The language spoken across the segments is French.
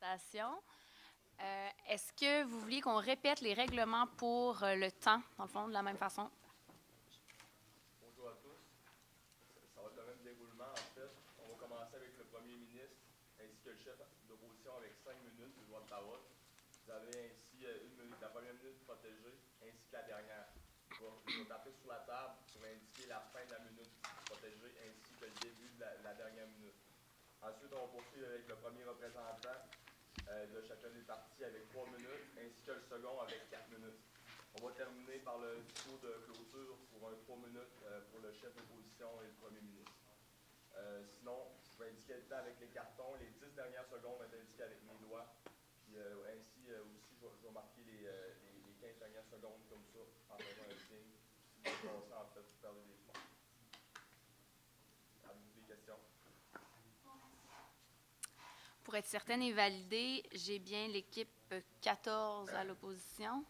présentation. Est-ce que vous vouliez qu'on répète les règlements pour le temps, dans le fond, de la même façon? Bonjour à tous. Ça va être le même déroulement, en fait. On va commencer avec le premier ministre ainsi que le chef d'opposition avec 5 minutes de droit de parole. Vous avez ainsi une minute, la première minute protégée ainsi que la dernière. Je vais taper sur la table pour indiquer la fin de la minute protégée ainsi que le début de la dernière minute. Ensuite, on va poursuivre avec le premier représentant de chacun des partis avec 3 minutes ainsi que le second avec 4 minutes. On va terminer par le discours de clôture pour 3 minutes pour le chef d'opposition et le premier ministre. Sinon, je vais indiquer le temps avec les cartons. Les 10 dernières secondes vont être indiquées avec mes doigts. Puis ainsi aussi, je vais marquer les 15 dernières secondes comme ça en faisant un signe. Si vous passez, en fait, vous perdez des points. Avez-vous des questions? Pour être certaine et validée, j'ai bien l'équipe 14 à l'opposition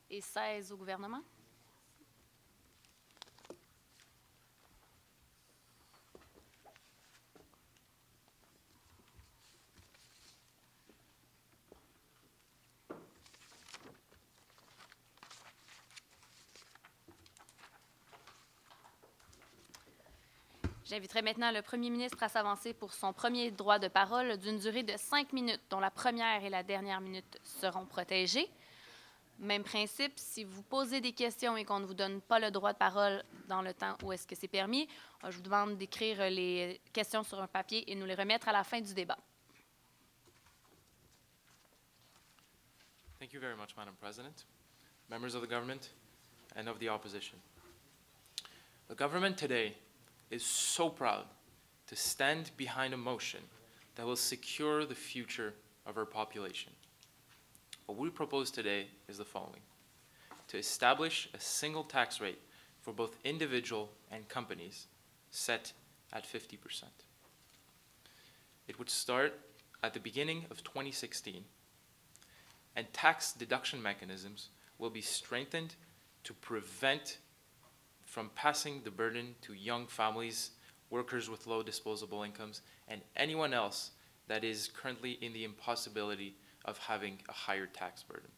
et 16 au gouvernement. J'inviterai maintenant le premier ministre à s'avancer pour son premier droit de parole d'une durée de 5 minutes, dont la première et la dernière minute seront protégées. Même principe, si vous posez des questions et qu'on ne vous donne pas le droit de parole dans le temps où est-ce que c'est permis, je vous demande d'écrire les questions sur un papier et nous les remettre à la fin du débat. Thank you very much, Madam President, members of the government and of the opposition. The government today is so proud to stand behind a motion that will secure the future of our population. What we propose today is the following: to establish a single tax rate for both individual and companies set at 50%. It would start at the beginning of 2016, and tax deduction mechanisms will be strengthened to prevent from passing the burden to young families, workers with low disposable incomes, and anyone else that is currently in the impossibility of having a higher tax burden.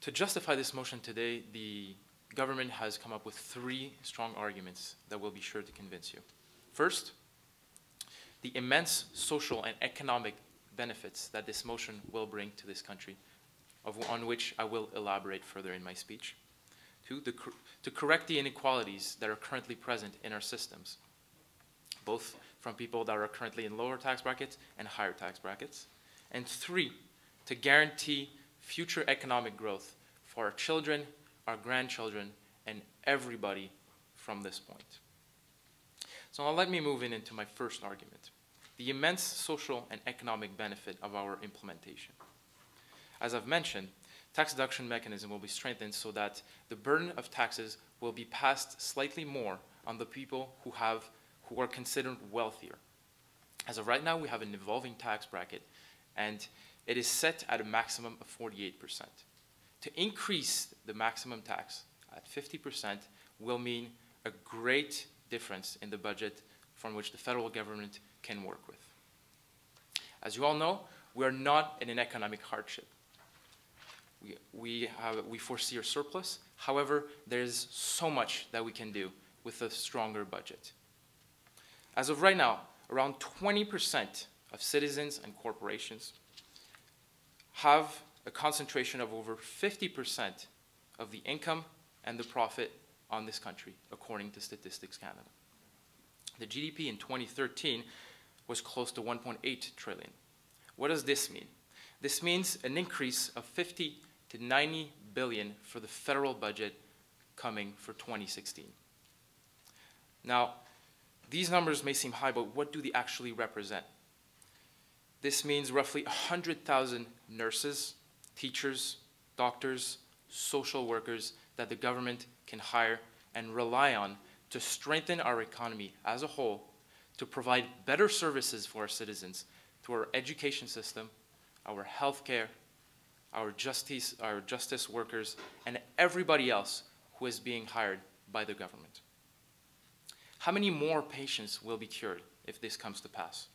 To justify this motion today, the government has come up with 3 strong arguments that will be sure to convince you. First, the immense social and economic benefits that this motion will bring to this country, on which I will elaborate further in my speech. 2, to correct the inequalities that are currently present in our systems, both from people that are currently in lower tax brackets and higher tax brackets. And 3, to guarantee future economic growth for our children, our grandchildren, and everybody from this point. So now let me move into my first argument: the immense social and economic benefit of our implementation. As I've mentioned, tax deduction mechanism will be strengthened so that the burden of taxes will be passed slightly more on the people who are considered wealthier. As of right now, we have an evolving tax bracket, and it is set at a maximum of 48%. To increase the maximum tax at 50% will mean a great difference in the budget from which the federal government can work with. As you all know, we are not in an economic hardship. We foresee a surplus. However, there is so much that we can do with a stronger budget. As of right now, around 20% of citizens and corporations have a concentration of over 50% of the income and the profit on this country, according to Statistics Canada. The GDP in 2013 was close to 1.8 trillion. What does this mean? This means an increase of 50 to 90 billion for the federal budget coming for 2016. Now, these numbers may seem high, but what do they actually represent? This means roughly 100,000 nurses, teachers, doctors, social workers that the government can hire and rely on to strengthen our economy as a whole, to provide better services for our citizens through our education system, our healthcare, our justice workers, and everybody else who is being hired by the government. How many more patients will be cured if this comes to pass?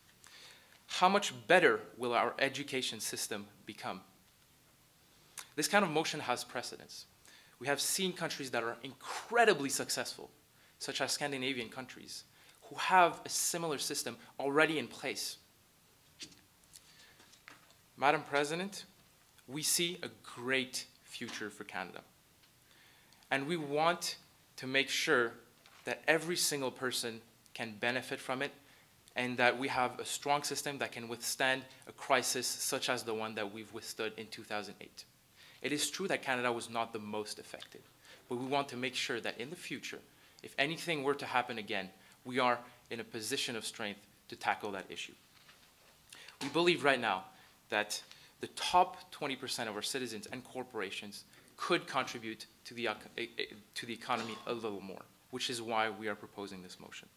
How much better will our education system become? This kind of motion has precedence. We have seen countries that are incredibly successful, such as Scandinavian countries, who have a similar system already in place. Madam President, we see a great future for Canada. And we want to make sure that every single person can benefit from it and that we have a strong system that can withstand a crisis such as the one that we've withstood in 2008. It is true that Canada was not the most affected, but we want to make sure that in the future, if anything were to happen again, we are in a position of strength to tackle that issue. We believe right now that the top 20% of our citizens and corporations could contribute to the economy a little more, which is why we are proposing this motion.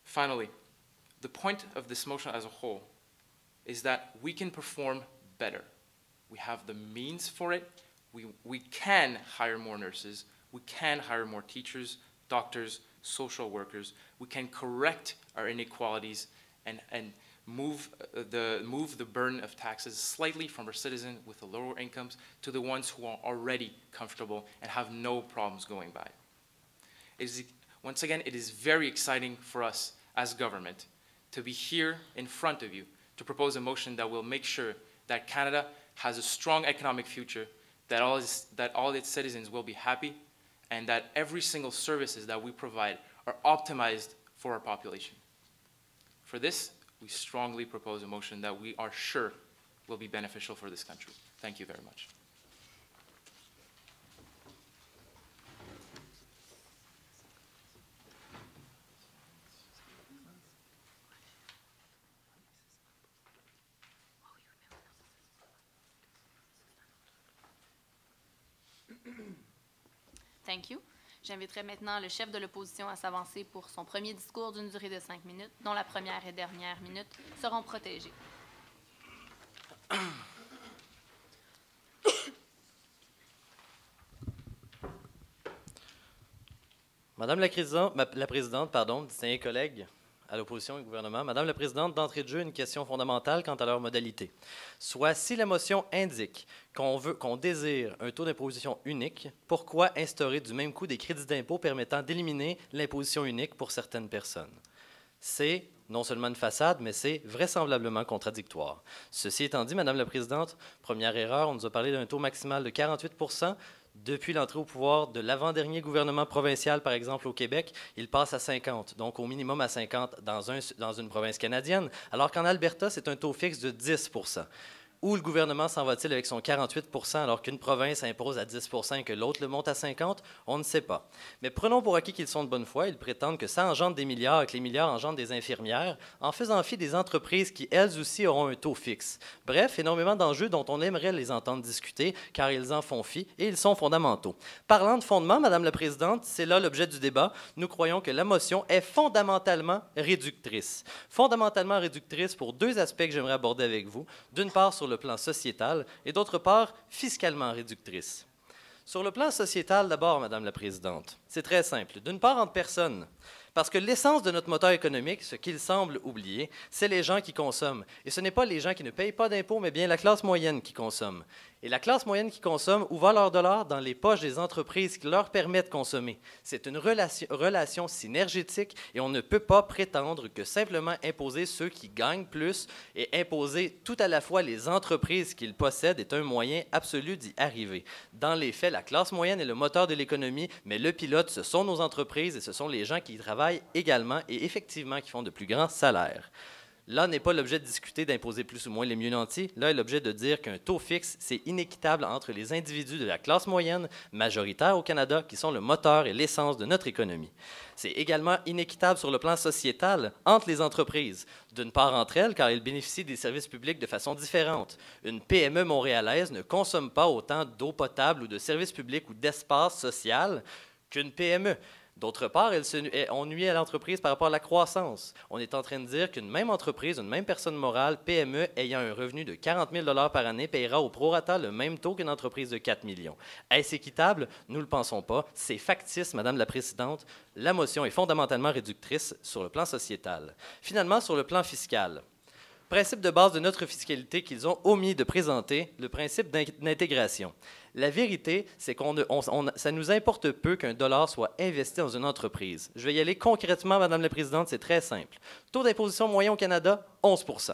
Finally, the point of this motion as a whole is that we can perform better. We have the means for it. We can hire more nurses. We can hire more teachers, doctors, social workers. We can correct our inequalities and move the burden of taxes slightly from our citizens with the lower incomes to the ones who are already comfortable and have no problems going by. Once again, it is very exciting for us as government to be here in front of you to propose a motion that will make sure that Canada has a strong economic future, that all its citizens will be happy, and that every single services that we provide are optimized for our population. For this, we strongly propose a motion that we are sure will be beneficial for this country. Thank you very much. Thank you. J'inviterai maintenant le chef de l'opposition à s'avancer pour son premier discours d'une durée de 5 minutes, dont la première et dernière minute seront protégées. Madame la présidente, distingués collègues à l'opposition et au gouvernement, Madame la présidente, d'entrée de jeu, une question fondamentale quant à leur modalité. Soit, si la motion indique qu'on désire un taux d'imposition unique, pourquoi instaurer du même coup des crédits d'impôt permettant d'éliminer l'imposition unique pour certaines personnes? C'est non seulement une façade, mais c'est vraisemblablement contradictoire. Ceci étant dit, Madame la présidente, première erreur, on nous a parlé d'un taux maximal de 48 %. Depuis l'entrée au pouvoir de l'avant-dernier gouvernement provincial, par exemple au Québec, il passe à 50, donc au minimum à 50 dans une province canadienne, alors qu'en Alberta, c'est un taux fixe de 10 %. Où le gouvernement s'en va-t-il avec son 48 % alors qu'une province impose à 10 % et que l'autre le monte à 50 %? On ne sait pas. Mais prenons pour acquis qu'ils sont de bonne foi. Ils prétendent que ça engendre des milliards et que les milliards engendrent des infirmières en faisant fi des entreprises qui, elles aussi, auront un taux fixe. Bref, énormément d'enjeux dont on aimerait les entendre discuter car ils en font fi et ils sont fondamentaux. Parlant de fondement, Madame la Présidente, c'est là l'objet du débat. Nous croyons que la motion est fondamentalement réductrice. Fondamentalement réductrice pour deux aspects que j'aimerais aborder avec vous. D'une part, sur le plan sociétal et d'autre part, fiscalement réductrice. Sur le plan sociétal, d'abord, Madame la Présidente, c'est très simple. D'une part, entre personnes, parce que l'essence de notre moteur économique, ce qu'il semble oublier, c'est les gens qui consomment. Et ce n'est pas les gens qui ne payent pas d'impôts, mais bien la classe moyenne qui consomme. Et la classe moyenne qui consomme, où va leur dollar? Dans les poches des entreprises qui leur permettent de consommer. C'est une relation synergétique et on ne peut pas prétendre que simplement imposer ceux qui gagnent plus et imposer tout à la fois les entreprises qu'ils possèdent est un moyen absolu d'y arriver. Dans les faits, la classe moyenne est le moteur de l'économie, mais le pilote, ce sont nos entreprises et ce sont les gens qui y travaillent également et effectivement qui font de plus grands salaires. Là n'est pas l'objet de discuter d'imposer plus ou moins les mieux nantis. Là est l'objet de dire qu'un taux fixe, c'est inéquitable entre les individus de la classe moyenne, majoritaire au Canada, qui sont le moteur et l'essence de notre économie. C'est également inéquitable sur le plan sociétal entre les entreprises. D'une part entre elles, car elles bénéficient des services publics de façon différente. Une PME montréalaise ne consomme pas autant d'eau potable ou de services publics ou d'espace social qu'une PME. D'autre part, on nuit à l'entreprise par rapport à la croissance. On est en train de dire qu'une même entreprise, une même personne morale, PME, ayant un revenu de 40 000 $ par année, payera au prorata le même taux qu'une entreprise de 4 millions. Est-ce équitable? Nous ne le pensons pas. C'est factice, Madame la Présidente. La motion est fondamentalement réductrice sur le plan sociétal. Finalement, sur le plan fiscal. Principe de base de notre fiscalité qu'ils ont omis de présenter, le principe d'intégration. La vérité, c'est que ça nous importe peu qu'un dollar soit investi dans une entreprise. Je vais y aller concrètement, Madame la Présidente, c'est très simple. Taux d'imposition moyen au Canada, 11 %.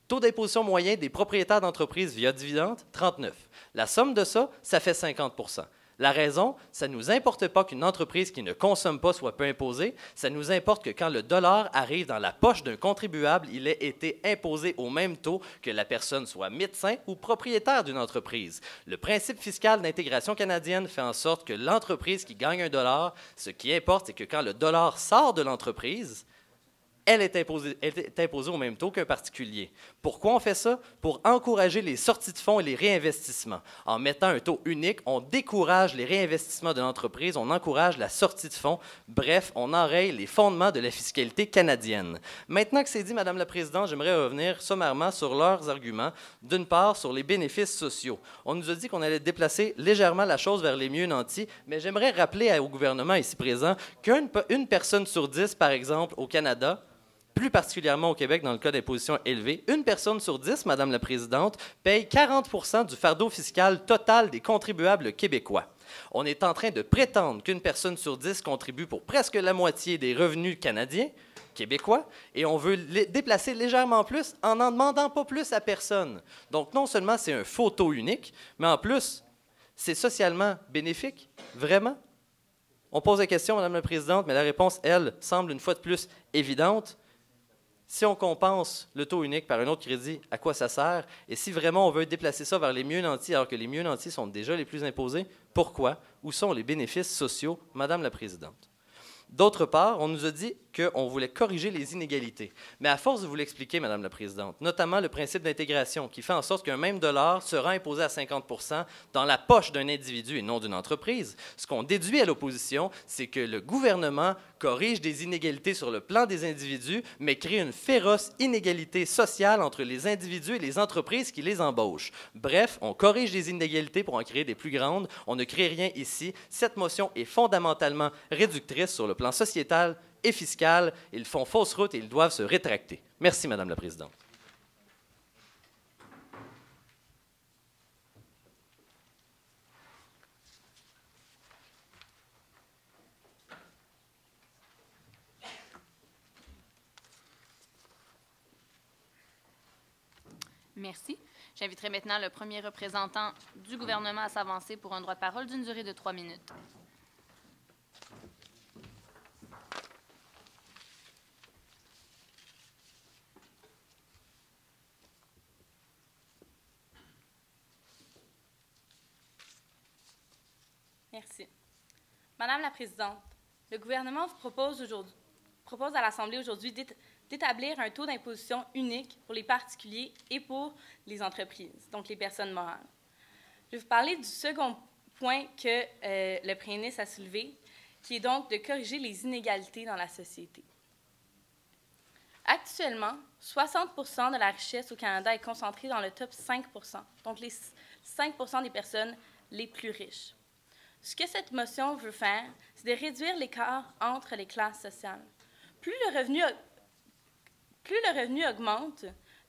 Taux d'imposition moyen des propriétaires d'entreprises via dividende, 39 %. La somme de ça, ça fait 50 %. La raison, ça ne nous importe pas qu'une entreprise qui ne consomme pas soit peu imposée, ça nous importe que quand le dollar arrive dans la poche d'un contribuable, il ait été imposé au même taux que la personne soit médecin ou propriétaire d'une entreprise. Le principe fiscal d'intégration canadienne fait en sorte que l'entreprise qui gagne un dollar, ce qui importe, c'est que quand le dollar sort de l'entreprise, elle est imposée au même taux qu'un particulier. Pourquoi on fait ça? Pour encourager les sorties de fonds et les réinvestissements. En mettant un taux unique, on décourage les réinvestissements de l'entreprise, on encourage la sortie de fonds. Bref, on enraye les fondements de la fiscalité canadienne. Maintenant que c'est dit, Madame la Présidente, j'aimerais revenir sommairement sur leurs arguments. D'une part, sur les bénéfices sociaux. On nous a dit qu'on allait déplacer légèrement la chose vers les mieux nantis, mais j'aimerais rappeler au gouvernement ici présent qu'une personne sur 10, par exemple, au Canada, plus particulièrement au Québec dans le cas d'imposition élevée, une personne sur 10, Madame la Présidente, paye 40 % du fardeau fiscal total des contribuables québécois. On est en train de prétendre qu'une personne sur 10 contribue pour presque la moitié des revenus canadiens, québécois, et on veut déplacer légèrement plus en n'en demandant pas plus à personne. Donc non seulement c'est un faux taux unique, mais en plus, c'est socialement bénéfique, vraiment? On pose la question, Madame la Présidente, mais la réponse, elle, semble une fois de plus évidente. Si on compense le taux unique par un autre crédit, à quoi ça sert? Et si vraiment on veut déplacer ça vers les mieux nantis, alors que les mieux nantis sont déjà les plus imposés, pourquoi? Où sont les bénéfices sociaux, Madame la Présidente? D'autre part, on nous a dit qu'on voulait corriger les inégalités. Mais à force de vous l'expliquer, Madame la Présidente, notamment le principe d'intégration, qui fait en sorte qu'un même dollar sera imposé à 50 % dans la poche d'un individu et non d'une entreprise, ce qu'on déduit à l'opposition, c'est que le gouvernement corrige des inégalités sur le plan des individus, mais crée une féroce inégalité sociale entre les individus et les entreprises qui les embauchent. Bref, on corrige les inégalités pour en créer des plus grandes. On ne crée rien ici. Cette motion est fondamentalement réductrice sur le plan sociétal et fiscal. Ils font fausse route et ils doivent se rétracter. Merci, Madame la Présidente. Merci. J'inviterai maintenant le premier représentant du gouvernement à s'avancer pour un droit de parole d'une durée de 3 minutes. Merci. Madame la Présidente, le gouvernement propose à l'Assemblée aujourd'hui d'établir un taux d'imposition unique pour les particuliers et pour les entreprises, donc les personnes morales. Je vais vous parler du second point que le premier ministre a soulevé, qui est donc de corriger les inégalités dans la société. Actuellement, 60 % de la richesse au Canada est concentrée dans le top 5 %, donc les 5 % des personnes les plus riches. Ce que cette motion veut faire, c'est de réduire l'écart entre les classes sociales. Plus le revenu augmente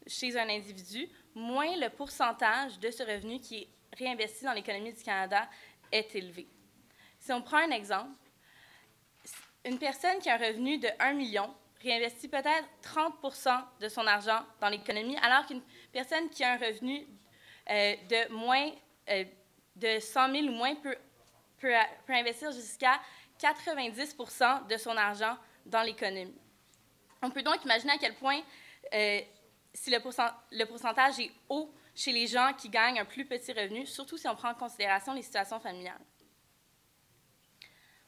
chez un individu, moins le pourcentage de ce revenu qui est réinvesti dans l'économie du Canada est élevé. Si on prend un exemple, une personne qui a un revenu de 1 million réinvestit peut-être 30 % de son argent dans l'économie, alors qu'une personne qui a un revenu de 100 000 ou moins peut investir jusqu'à 90 % de son argent dans l'économie. On peut donc imaginer à quel point, si le pourcentage est haut chez les gens qui gagnent un plus petit revenu, surtout si on prend en considération les situations familiales.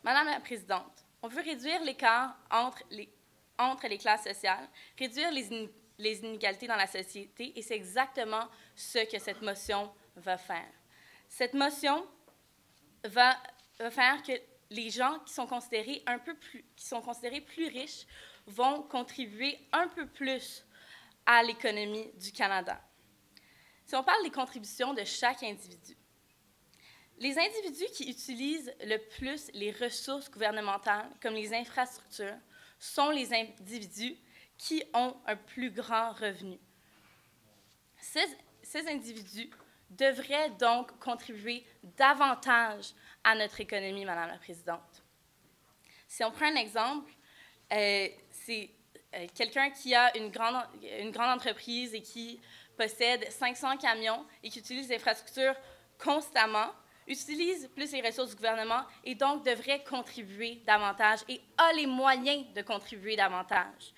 Madame la Présidente, on veut réduire l'écart entre les classes sociales, réduire les inégalités dans la société, et c'est exactement ce que cette motion va faire. Cette motion va faire que les gens qui sont considérés plus riches vont contribuer un peu plus à l'économie du Canada. Si on parle des contributions de chaque individu, les individus qui utilisent le plus les ressources gouvernementales, comme les infrastructures, sont les individus qui ont un plus grand revenu. Ces individus devraient donc contribuer davantage à notre économie, Madame la Présidente. Si on prend un exemple, c'est quelqu'un qui a une grande entreprise et qui possède 500 camions et qui utilise les infrastructures constamment, utilise plus les ressources du gouvernement et donc devrait contribuer davantage et a les moyens de contribuer davantage.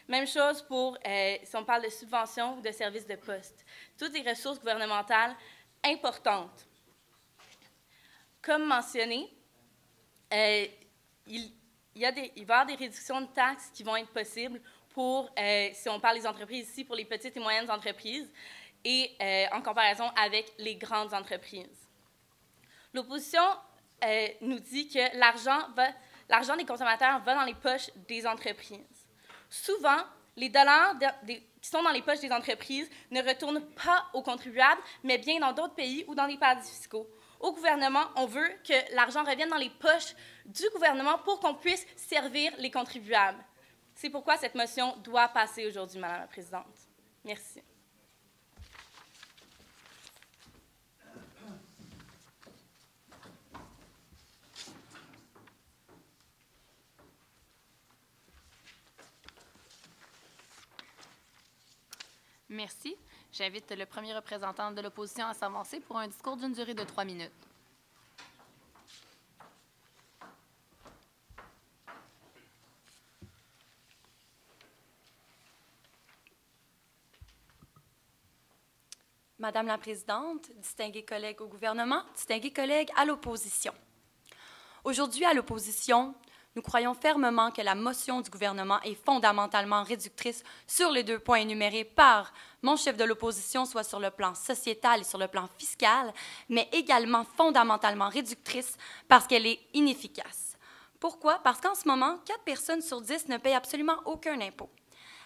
Même chose pour, si on parle de subventions ou de services de poste. Toutes les ressources gouvernementales importantes. Comme mentionné, il va y avoir des réductions de taxes qui vont être possibles pour, si on parle des entreprises ici, pour les petites et moyennes entreprises et en comparaison avec les grandes entreprises. L'opposition nous dit que l'argent des consommateurs va dans les poches des entreprises. Souvent, les dollars qui sont dans les poches des entreprises ne retournent pas aux contribuables, mais bien dans d'autres pays ou dans des paradis fiscaux. Au gouvernement, on veut que l'argent revienne dans les poches du gouvernement pour qu'on puisse servir les contribuables. C'est pourquoi cette motion doit passer aujourd'hui, Madame la Présidente. Merci. Merci. J'invite le premier représentant de l'opposition à s'avancer pour un discours d'une durée de 3 minutes. Madame la Présidente, distingués collègues au gouvernement, distingués collègues à l'opposition. Aujourd'hui, à l'opposition, nous croyons fermement que la motion du gouvernement est fondamentalement réductrice sur les 2 points énumérés par mon chef de l'opposition, soit sur le plan sociétal et sur le plan fiscal, mais également fondamentalement réductrice parce qu'elle est inefficace. Pourquoi? Parce qu'en ce moment, 4 personnes sur 10 ne payent absolument aucun impôt.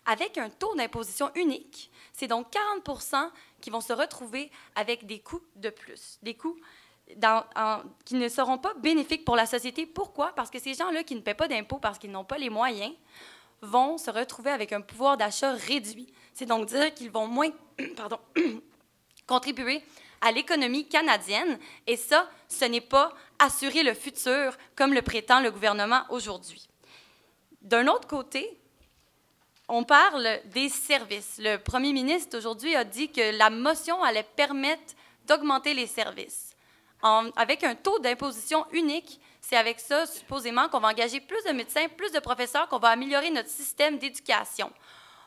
Avec un taux d'imposition unique, c'est donc 40 qui vont se retrouver avec des coûts de plus, des coûts qui ne seront pas bénéfiques pour la société. Pourquoi? Parce que ces gens-là qui ne paient pas d'impôts parce qu'ils n'ont pas les moyens vont se retrouver avec un pouvoir d'achat réduit. C'est donc dire qu'ils vont moins contribuer à l'économie canadienne. Et ça, ce n'est pas assurer le futur comme le prétend le gouvernement aujourd'hui. D'un autre côté, on parle des services. Le premier ministre aujourd'hui a dit que la motion allait permettre d'augmenter les services. Avec un taux d'imposition unique, c'est avec ça, supposément, qu'on va engager plus de médecins, plus de professeurs, qu'on va améliorer notre système d'éducation.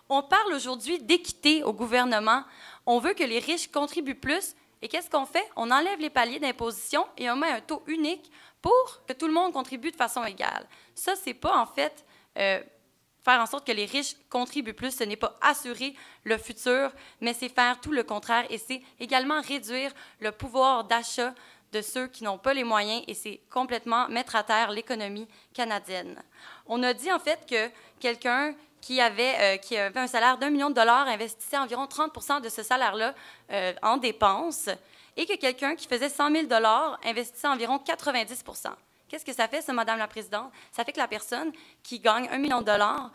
On parle aujourd'hui d'équité au gouvernement. On veut que les riches contribuent plus. Et qu'est-ce qu'on fait? On enlève les paliers d'imposition et on met un taux unique pour que tout le monde contribue de façon égale. Ça, c'est pas, en fait, faire en sorte que les riches contribuent plus. Ce n'est pas assurer le futur, mais c'est faire tout le contraire. Et c'est également réduire le pouvoir d'achat de ceux qui n'ont pas les moyens, et c'est complètement mettre à terre l'économie canadienne. On a dit en fait que quelqu'un qui avait un salaire d'1 million de dollars investissait environ 30 de ce salaire-là en dépenses, et que quelqu'un qui faisait 100 000 dollars investissait environ 90 Qu'est-ce que ça fait, ça, Madame la Présidente? Ça fait que la personne qui gagne 1 million de dollars,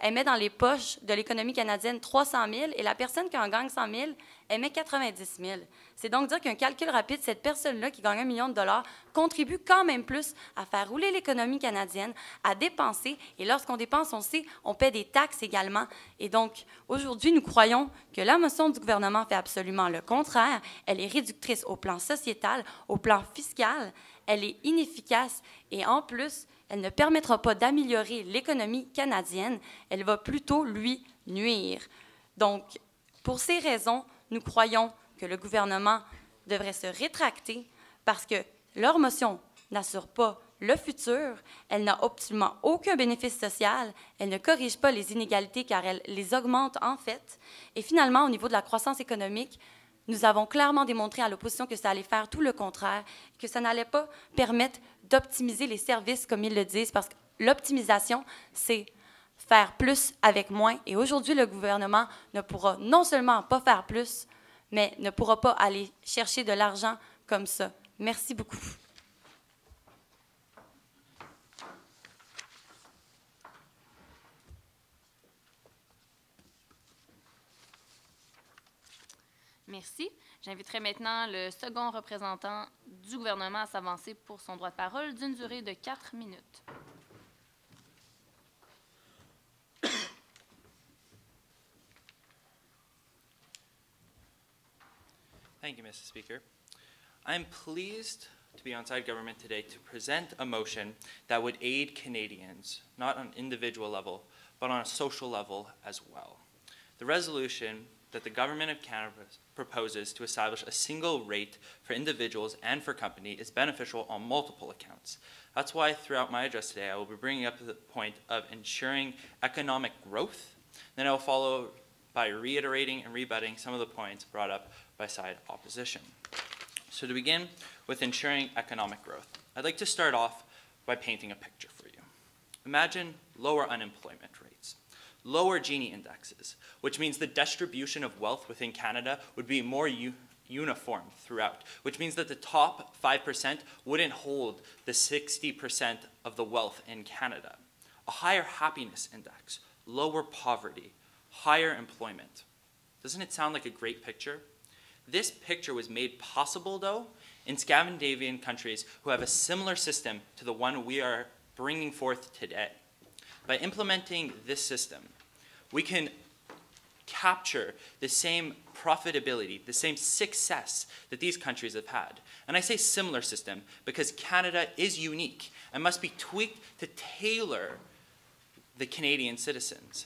elle met dans les poches de l'économie canadienne 300 000 et la personne qui en gagne 100 000, elle met 90 000. C'est donc dire qu'un calcul rapide, cette personne-là qui gagne 1 million de dollars contribue quand même plus à faire rouler l'économie canadienne, à dépenser. Et lorsqu'on dépense, on sait, on paie des taxes également. Et donc, aujourd'hui, nous croyons que la motion du gouvernement fait absolument le contraire. Elle est réductrice au plan sociétal, au plan fiscal. Elle est inefficace et en plus, elle ne permettra pas d'améliorer l'économie canadienne, elle va plutôt lui nuire. Donc, pour ces raisons, nous croyons que le gouvernement devrait se rétracter parce que leur motion n'assure pas le futur, elle n'a absolument aucun bénéfice social, elle ne corrige pas les inégalités car elle les augmente en fait. Et finalement, au niveau de la croissance économique, nous avons clairement démontré à l'opposition que ça allait faire tout le contraire, que ça n'allait pas permettre d'optimiser les services comme ils le disent, parce que l'optimisation, c'est faire plus avec moins. Et aujourd'hui, le gouvernement ne pourra non seulement pas faire plus, mais ne pourra pas aller chercher de l'argent comme ça. Merci beaucoup. Merci. J'inviterai maintenant le second représentant du gouvernement à s'avancer pour son droit de parole d'une durée de 4 minutes. Thank you, Mr. Speaker. I'm pleased to be on-side government today to present a motion that would aid Canadians, not on an individual level, but on a social level as well. The resolution that the Government of Canada proposes to establish a single rate for individuals and for companies is beneficial on multiple accounts. That's why throughout my address today, I will be bringing up the point of ensuring economic growth. Then I will follow by reiterating and rebutting some of the points brought up by side opposition. So to begin with ensuring economic growth, I'd like to start off by painting a picture for you. Imagine lower unemployment rates, lower Gini indexes, which means the distribution of wealth within Canada would be more uniform throughout, which means that the top 5% wouldn't hold the 60% of the wealth in Canada. A higher happiness index, lower poverty, higher employment. Doesn't it sound like a great picture? This picture was made possible, though, in Scandinavian countries who have a similar system to the one we are bringing forth today. By implementing this system, we can capture the same profitability, the same success that these countries have had. And I say similar system because Canada is unique and must be tweaked to tailor the Canadian citizens.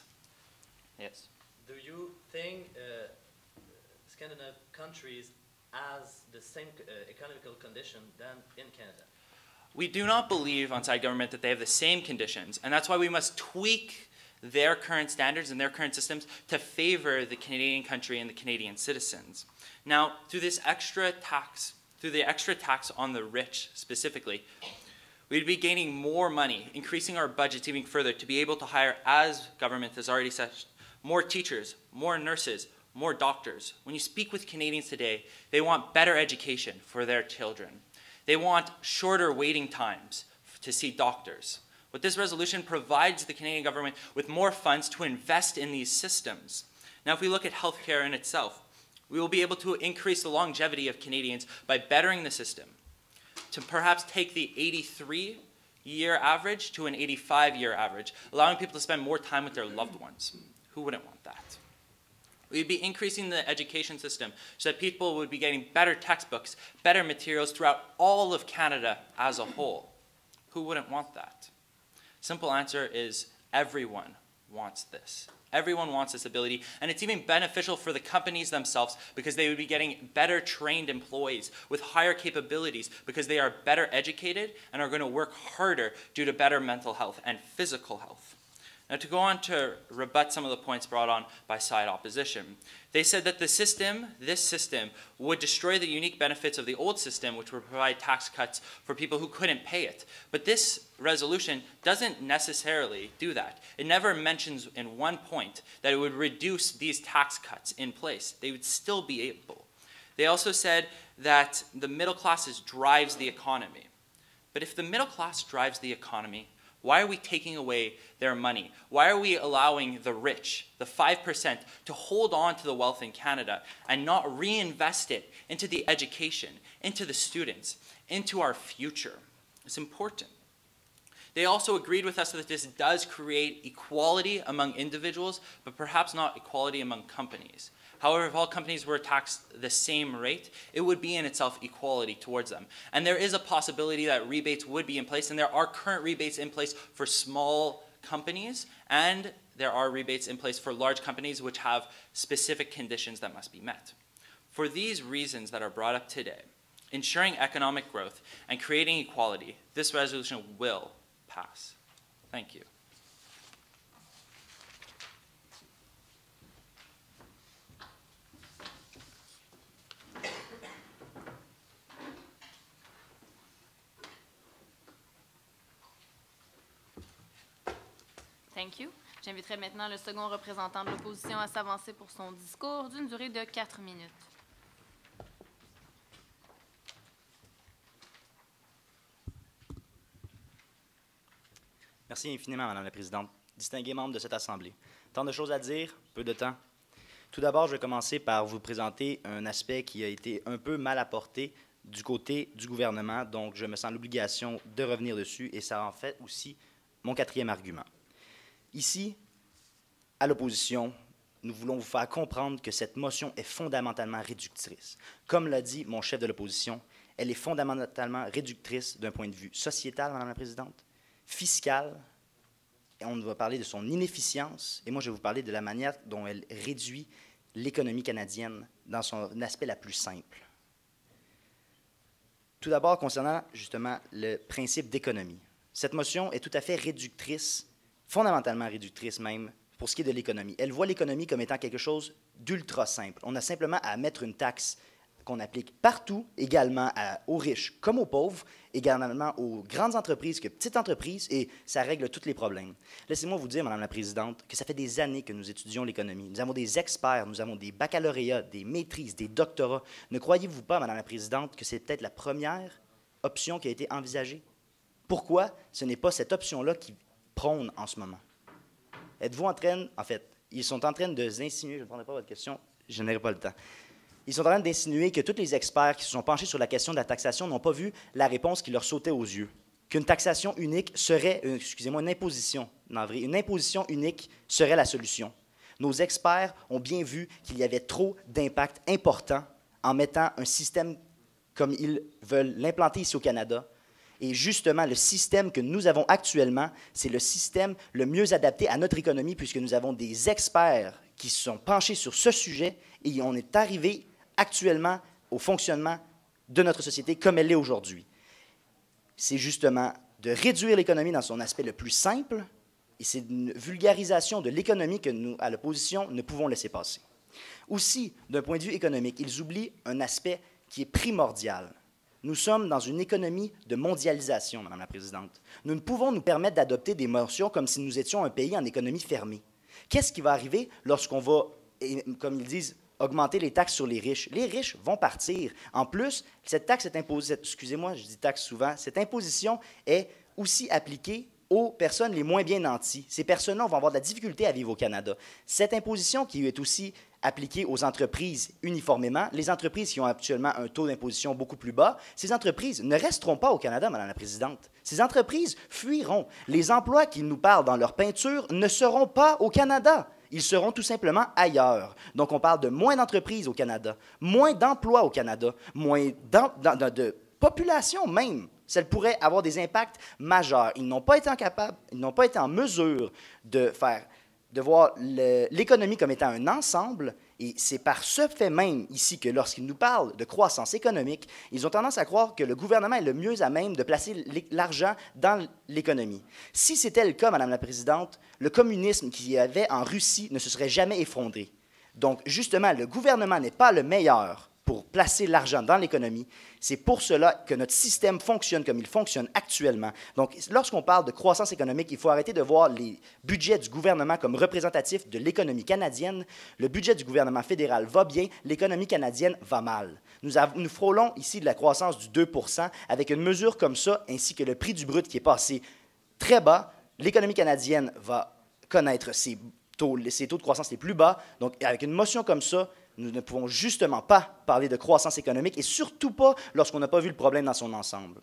Yes. Do you think Scandinavian countries has the same economical condition than in Canada? We do not believe on-side government that they have the same conditions, and that's why we must tweak their current standards and their current systems to favor the Canadian country and the Canadian citizens. Now, through the extra tax on the rich specifically, we'd be gaining more money, increasing our budgets even further to be able to hire, as government has already said, more teachers, more nurses, more doctors. When you speak with Canadians today, they want better education for their children. They want shorter waiting times to see doctors. But this resolution provides the Canadian government with more funds to invest in these systems. Now, if we look at healthcare in itself, we will be able to increase the longevity of Canadians by bettering the system, to perhaps take the 83-year average to an 85-year average, allowing people to spend more time with their loved ones. Who wouldn't want that? We'd be increasing the education system so that people would be getting better textbooks, better materials throughout all of Canada as a whole. Who wouldn't want that? Simple answer is everyone wants this. Everyone wants this ability, and it's even beneficial for the companies themselves because they would be getting better trained employees with higher capabilities because they are better educated and are going to work harder due to better mental health and physical health. Now, to go on to rebut some of the points brought on by side opposition, they said that this system, would destroy the unique benefits of the old system, which would provide tax cuts for people who couldn't pay it. But this resolution doesn't necessarily do that. It never mentions in one point that it would reduce these tax cuts in place. They would still be able. They also said that the middle class drives the economy. But if the middle class drives the economy, why are we taking away their money? Why are we allowing the rich, the 5%, to hold on to the wealth in Canada and not reinvest it into the education, into the students, into our future? It's important. They also agreed with us that this does create equality among individuals, but perhaps not equality among companies. However, if all companies were taxed the same rate, it would be in itself equality towards them. And there is a possibility that rebates would be in place, and there are current rebates in place for small companies, and there are rebates in place for large companies which have specific conditions that must be met. For these reasons that are brought up today, ensuring economic growth and creating equality, this resolution will pass. Thank you. Thank you. J'inviterai maintenant le second représentant de l'opposition à s'avancer pour son discours d'une durée de 4 minutes. Merci infiniment, Madame la Présidente. Distingués membres de cette Assemblée. Tant de choses à dire, peu de temps. Tout d'abord, je vais commencer par vous présenter un aspect qui a été un peu mal apporté du côté du gouvernement, donc je me sens l'obligation de revenir dessus, et ça en fait aussi mon quatrième argument. Ici, à l'opposition, nous voulons vous faire comprendre que cette motion est fondamentalement réductrice. Comme l'a dit mon chef de l'opposition, elle est fondamentalement réductrice d'un point de vue sociétal, Madame la Présidente, fiscal, et on va parler de son inefficience, et moi je vais vous parler de la manière dont elle réduit l'économie canadienne dans son aspect la plus simple. Tout d'abord, concernant justement le principe d'économie. Cette motion est tout à fait réductrice, fondamentalement réductrice même, pour ce qui est de l'économie. Elle voit l'économie comme étant quelque chose d'ultra simple. On a simplement à mettre une taxe qu'on applique partout, également aux riches comme aux pauvres, également aux grandes entreprises que petites entreprises, et ça règle tous les problèmes. Laissez-moi vous dire, Madame la Présidente, que ça fait des années que nous étudions l'économie. Nous avons des experts, nous avons des baccalauréats, des maîtrises, des doctorats. Ne croyez-vous pas, Madame la Présidente, que c'est peut-être la première option qui a été envisagée? Pourquoi ce n'est pas cette option-là qui prône en ce moment? Êtes-vous en train, en fait, ils sont en train de s'insinuer, je ne prendrai pas votre question, je n'aurai pas le temps. Ils sont en train d'insinuer que tous les experts qui se sont penchés sur la question de la taxation n'ont pas vu la réponse qui leur sautait aux yeux. Qu'une taxation unique serait, excusez-moi, une imposition, une imposition unique serait la solution. Nos experts ont bien vu qu'il y avait trop d'impact important en mettant un système comme ils veulent l'implanter ici au Canada. Et justement, le système que nous avons actuellement, c'est le système le mieux adapté à notre économie, puisque nous avons des experts qui se sont penchés sur ce sujet et on est arrivé actuellement au fonctionnement de notre société comme elle l'est aujourd'hui. C'est justement de réduire l'économie dans son aspect le plus simple, et c'est une vulgarisation de l'économie que nous, à l'opposition, ne pouvons laisser passer. Aussi, d'un point de vue économique, ils oublient un aspect qui est primordial. Nous sommes dans une économie de mondialisation, Madame la Présidente. Nous ne pouvons nous permettre d'adopter des motions comme si nous étions un pays en économie fermée. Qu'est-ce qui va arriver lorsqu'on va, comme ils disent, augmenter les taxes sur les riches? Les riches vont partir. En plus, cette taxe est imposée, excusez-moi, je dis taxe souvent, cette imposition est aussi appliquée aux personnes les moins bien nanties. Ces personnes-là vont avoir de la difficulté à vivre au Canada. Cette imposition qui est aussi appliquée aux entreprises uniformément, les entreprises qui ont actuellement un taux d'imposition beaucoup plus bas, ces entreprises ne resteront pas au Canada, Madame la Présidente. Ces entreprises fuiront. Les emplois qu'ils nous parlent dans leur peinture ne seront pas au Canada. Ils seront tout simplement ailleurs. Donc, on parle de moins d'entreprises au Canada, moins d'emplois au Canada, moins de population même. Ça pourrait avoir des impacts majeurs. Ils n'ont pas été ils n'ont pas été en mesure de voir l'économie comme étant un ensemble, et c'est par ce fait même ici que lorsqu'ils nous parlent de croissance économique, ils ont tendance à croire que le gouvernement est le mieux à même de placer l'argent dans l'économie. Si c'était le cas, Madame la Présidente, le communisme qu'il y avait en Russie ne se serait jamais effondré. Donc, justement, le gouvernement n'est pas le meilleur pour placer l'argent dans l'économie. C'est pour cela que notre système fonctionne comme il fonctionne actuellement. Donc, lorsqu'on parle de croissance économique, il faut arrêter de voir les budgets du gouvernement comme représentatifs de l'économie canadienne. Le budget du gouvernement fédéral va bien, l'économie canadienne va mal. Nous frôlons ici de la croissance du 2 % avec une mesure comme ça, ainsi que le prix du brut qui est passé très bas. L'économie canadienne va connaître ses taux de croissance les plus bas. Donc, avec une motion comme ça, nous ne pouvons justement pas parler de croissance économique, et surtout pas lorsqu'on n'a pas vu le problème dans son ensemble.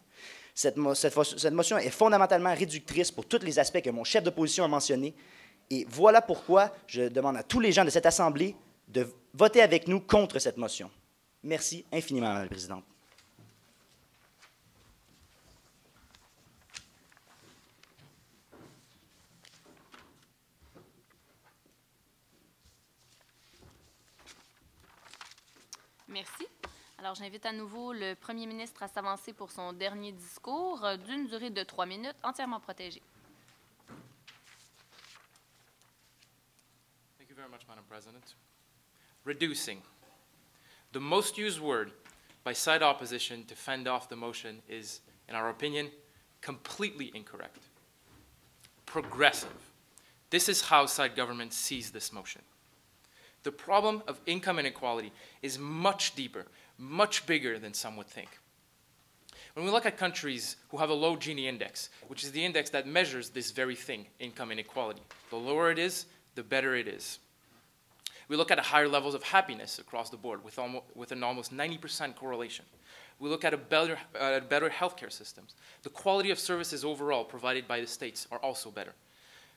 Cette motion est fondamentalement réductrice pour tous les aspects que mon chef d'opposition a mentionnés. Et voilà pourquoi je demande à tous les gens de cette Assemblée de voter avec nous contre cette motion. Merci infiniment, Madame la Présidente. Merci. Alors, j'invite à nouveau le premier ministre à s'avancer pour son dernier discours d'une durée de 3 minutes, entièrement protégé. Thank you very much, Madam President. Reducing. The most used word by side opposition to fend off the motion is, in our opinion, completely incorrect. Progressive. This is how side government sees this motion. The problem of income inequality is much deeper, much bigger than some would think. When we look at countries who have a low Gini index, which is the index that measures this very thing, income inequality, the lower it is, the better it is. We look at higher levels of happiness across the board with an almost 90% correlation. We look at better healthcare systems. The quality of services overall provided by the states are also better.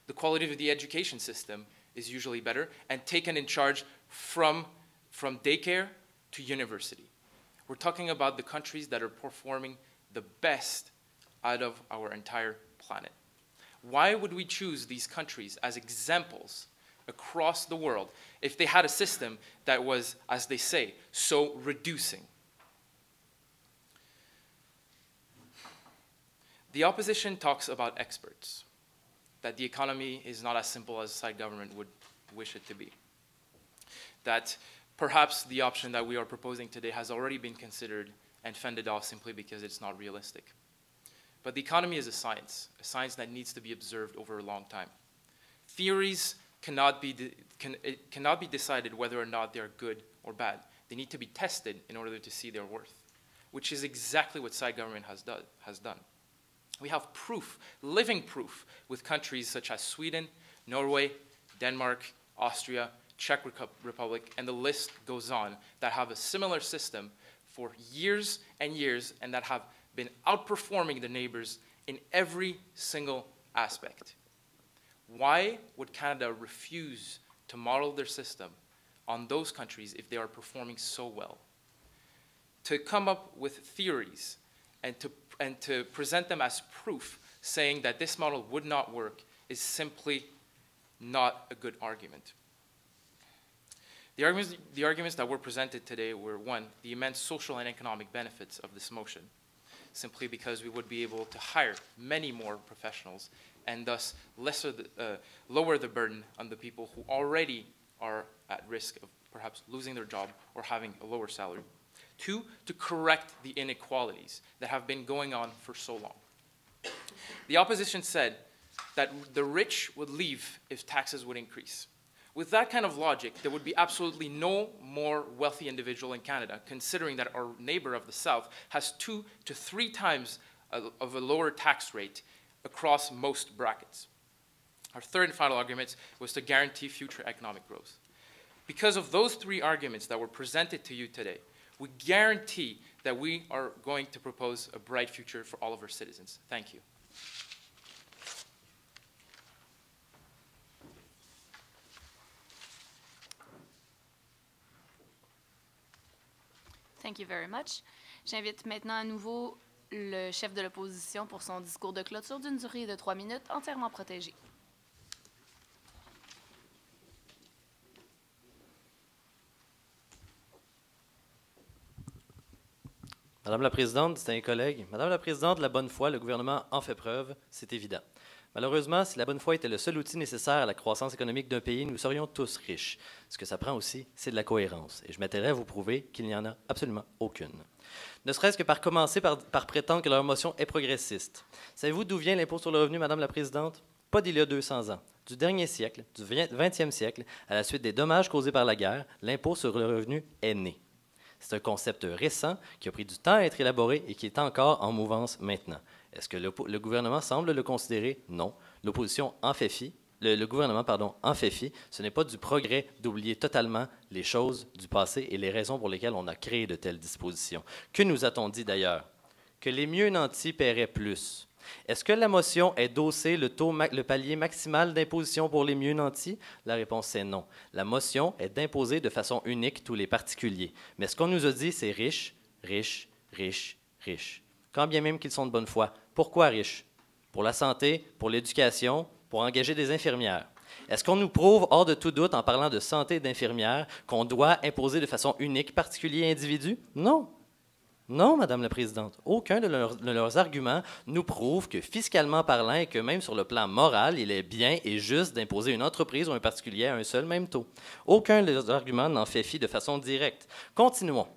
The quality of the education system is usually better and taken in charge from daycare to university. We're talking about the countries that are performing the best out of our entire planet. Why would we choose these countries as examples across the world if they had a system that was, as they say, so reducing? The opposition talks about experts, that the economy is not as simple as side government would wish it to be, that perhaps the option that we are proposing today has already been considered and fended off simply because it's not realistic. But the economy is a science that needs to be observed over a long time. Theories cannot be decided whether or not they're good or bad. They need to be tested in order to see their worth, which is exactly what side government has done. We have proof, living proof, with countries such as Sweden, Norway, Denmark, Austria, Czech Republic, and the list goes on, that have a similar system for years and years and that have been outperforming the neighbors in every single aspect. Why would Canada refuse to model their system on those countries if they are performing so well? To come up with theories and to present them as proof, saying that this model would not work, is simply not a good argument. The arguments that were presented today were, one, the immense social and economic benefits of this motion, simply because we would be able to hire many more professionals and thus lower the burden on the people who already are at risk of perhaps losing their job or having a lower salary. Two, to correct the inequalities that have been going on for so long. The opposition said that the rich would leave if taxes would increase. With that kind of logic, there would be absolutely no more wealthy individual in Canada, considering that our neighbor of the South has 2 to 3 times of a lower tax rate across most brackets. Our third and final argument was to guarantee future economic growth. Because of those 3 arguments that were presented to you today, we guarantee that we are going to propose a bright future for all of our citizens. Thank you. Thank you very much. J'invite maintenant à nouveau le chef de l'opposition pour son discours de clôture d'une durée de 3 minutes, entièrement protégé. Madame la Présidente, distingués collègues, Madame la Présidente, la bonne foi, le gouvernement en fait preuve, c'est évident. Malheureusement, si la bonne foi était le seul outil nécessaire à la croissance économique d'un pays, nous serions tous riches. Ce que ça prend aussi, c'est de la cohérence. Et je m'attellerai à vous prouver qu'il n'y en a absolument aucune. Ne serait-ce que par commencer par prétendre que leur motion est progressiste. Savez-vous d'où vient l'impôt sur le revenu, Madame la Présidente? Pas d'il y a 200 ans. Du dernier siècle, du 20e siècle, à la suite des dommages causés par la guerre, l'impôt sur le revenu est né. C'est un concept récent qui a pris du temps à être élaboré et qui est encore en mouvance maintenant. Est-ce que le gouvernement semble le considérer? Non. L'opposition en fait fi. Le gouvernement, en fait fi. Ce n'est pas du progrès d'oublier totalement les choses du passé et les raisons pour lesquelles on a créé de telles dispositions. Que nous a-t-on dit d'ailleurs? Que les mieux nantis paieraient plus. Est-ce que la motion est d'hausser le palier maximal d'imposition pour les mieux nantis? La réponse est non. La motion est d'imposer de façon unique tous les particuliers. Mais ce qu'on nous a dit, c'est riches, riches, riches, riches. Quand bien même qu'ils sont de bonne foi. Pourquoi riches? Pour la santé, pour l'éducation, pour engager des infirmières. Est-ce qu'on nous prouve, hors de tout doute, en parlant de santé et d'infirmières, qu'on doit imposer de façon unique particuliers et individus? Non. Non, Madame la Présidente. Aucun de leurs arguments nous prouve que, fiscalement parlant, et que même sur le plan moral, il est bien et juste d'imposer une entreprise ou un particulier à un seul même taux. Aucun de leurs arguments n'en fait fi de façon directe. Continuons.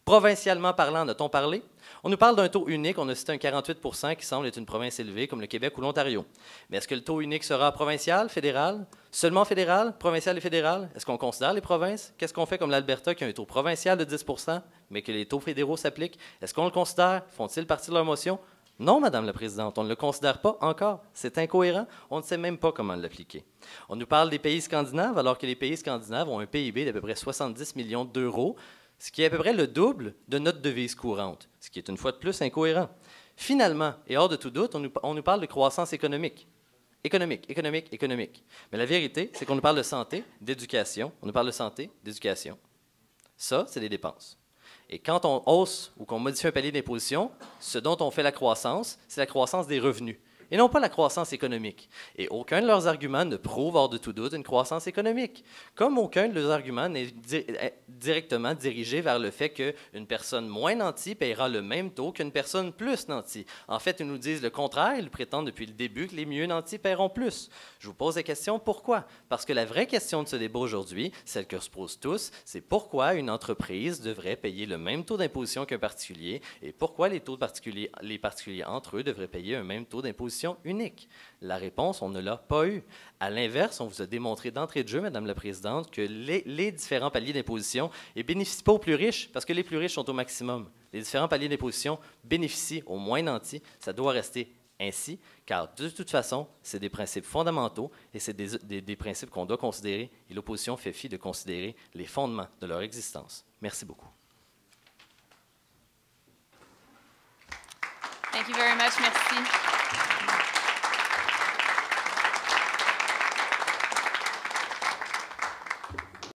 Provincialement parlant, en a-t-on parlé? On nous parle d'un taux unique, on a cité un 48 % qui semble être une province élevée comme le Québec ou l'Ontario. Mais est-ce que le taux unique sera provincial, fédéral? Seulement fédéral, provincial et fédéral? Est-ce qu'on considère les provinces? Qu'est-ce qu'on fait comme l'Alberta qui a un taux provincial de 10 % mais que les taux fédéraux s'appliquent? Est-ce qu'on le considère? Font-ils partie de leur motion? Non, Madame la Présidente, on ne le considère pas encore. C'est incohérent. On ne sait même pas comment l'appliquer. On nous parle des pays scandinaves, alors que les pays scandinaves ont un PIB d'à peu près 70 millions d'euros, ce qui est à peu près le double de notre devise courante, ce qui est une fois de plus incohérent. Finalement, et hors de tout doute, on nous parle de croissance économique. Économique. Mais la vérité, c'est qu'on nous parle de santé, d'éducation. On nous parle de santé, d'éducation. Ça, c'est des dépenses. Et quand on hausse ou qu'on modifie un palier d'imposition, ce dont on fait la croissance, c'est la croissance des revenus, et non pas la croissance économique. Et aucun de leurs arguments ne prouve hors de tout doute une croissance économique, comme aucun de leurs arguments n'est directement dirigé vers le fait qu'une personne moins nantie paiera le même taux qu'une personne plus nantie. En fait, ils nous disent le contraire, ils prétendent depuis le début que les mieux nantis paieront plus. Je vous pose la question, pourquoi? Parce que la vraie question de ce débat aujourd'hui, celle que se posent tous, c'est pourquoi une entreprise devrait payer le même taux d'imposition qu'un particulier et pourquoi les particuliers entre eux devraient payer un même taux d'imposition unique. La réponse, on ne l'a pas eue. À l'inverse, on vous a démontré d'entrée de jeu, Madame la Présidente, que les différents paliers d'imposition ne bénéficient pas aux plus riches, parce que les plus riches sont au maximum. Les différents paliers d'imposition bénéficient aux moins nantis. Ça doit rester ainsi, car de toute façon, c'est des principes fondamentaux et c'est des principes qu'on doit considérer, et l'opposition fait fi de considérer les fondements de leur existence. Merci beaucoup. Thank you very much. Merci.